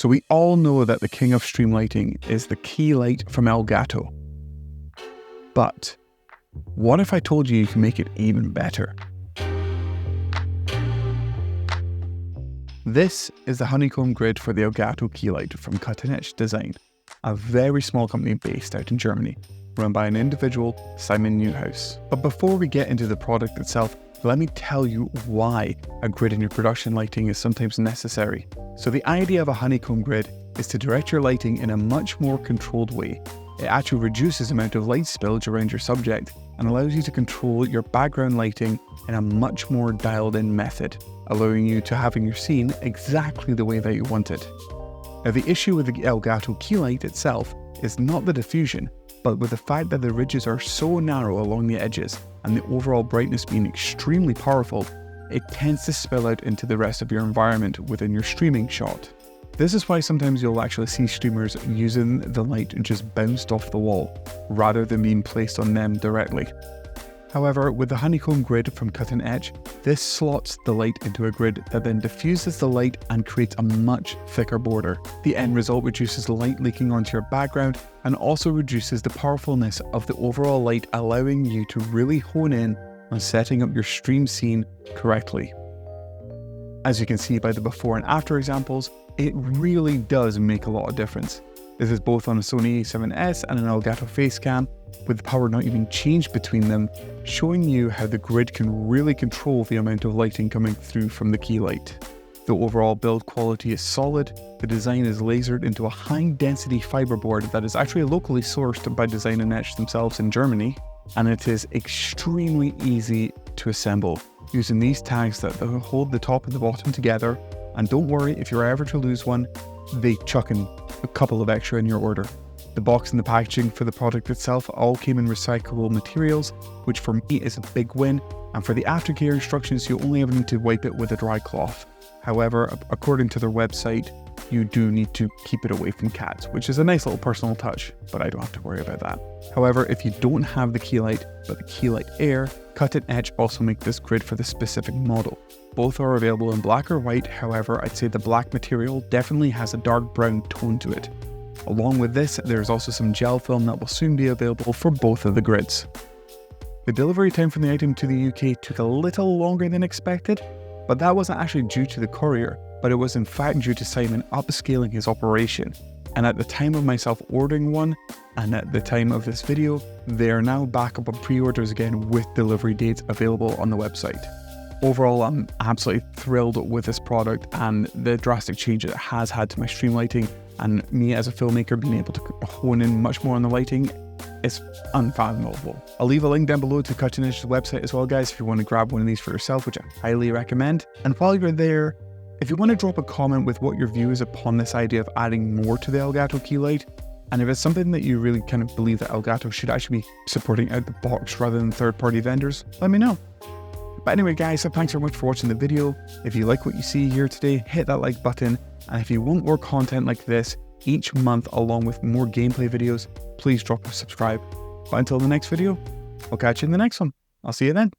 So we all know that the king of stream lighting is the Keylight from Elgato. But what if I told you you can make it even better? This is the Honeycomb grid for the Elgato Keylight from Etch Design, a very small company based out in Germany, run by an individual, Simon Newhouse. But before we get into the product itself, let me tell you why a grid in your production lighting is sometimes necessary. So the idea of a honeycomb grid is to direct your lighting in a much more controlled way. It actually reduces the amount of light spillage around your subject and allows you to control your background lighting in a much more dialed in method, allowing you to having your scene exactly the way that you want it. Now the issue with the Elgato Keylight itself is not the diffusion, but with the fact that the ridges are so narrow along the edges and the overall brightness being extremely powerful, it tends to spill out into the rest of your environment within your streaming shot. This is why sometimes you'll actually see streamers using the light just bounced off the wall, rather than being placed on them directly. However, with the honeycomb grid from Etch, this slots the light into a grid that then diffuses the light and creates a much thicker border. The end result reduces the light leaking onto your background and also reduces the powerfulness of the overall light, allowing you to really hone in on setting up your stream scene correctly. As you can see by the before and after examples, it really does make a lot of difference. This is both on a Sony a7S and an Elgato Facecam, with the power not even changed between them, showing you how the grid can really control the amount of lighting coming through from the Keylight. The overall build quality is solid, the design is lasered into a high-density fiberboard that is actually locally sourced by Design and Etch themselves in Germany, and it is extremely easy to assemble, using these tags that hold the top and the bottom together, and don't worry if you're ever to lose one, they chuck in a couple of extra in your order. The box and the packaging for the product itself all came in recyclable materials, which for me is a big win, and for the aftercare instructions you only ever need to wipe it with a dry cloth. However, according to their website, you do need to keep it away from cats, which is a nice little personal touch, but I don't have to worry about that. However, if you don't have the Keylight, but the Keylight Air, Etch also make this grid for the specific model. Both are available in black or white, however, I'd say the black material definitely has a dark brown tone to it. Along with this, there's also some gel film that will soon be available for both of the grids. The delivery time from the item to the UK took a little longer than expected, but that wasn't actually due to the courier, but it was in fact due to Simon upscaling his operation. And at the time of myself ordering one, and at the time of this video, they are now back up on pre-orders again with delivery dates available on the website. Overall, I'm absolutely thrilled with this product and the drastic change it has had to my stream lighting, and me as a filmmaker being able to hone in much more on the lighting is unfathomable. I'll leave a link down below to Etch's website as well, guys, if you want to grab one of these for yourself, which I highly recommend. And while you're there, if you want to drop a comment with what your view is upon this idea of adding more to the Elgato Keylight, and if it's something that you really kind of believe that Elgato should actually be supporting out the box rather than third-party vendors, let me know. But anyway guys, so thanks very much for watching the video. If you like what you see here today, hit that like button, and if you want more content like this each month along with more gameplay videos, please drop a subscribe. But until the next video, I'll catch you in the next one. I'll see you then.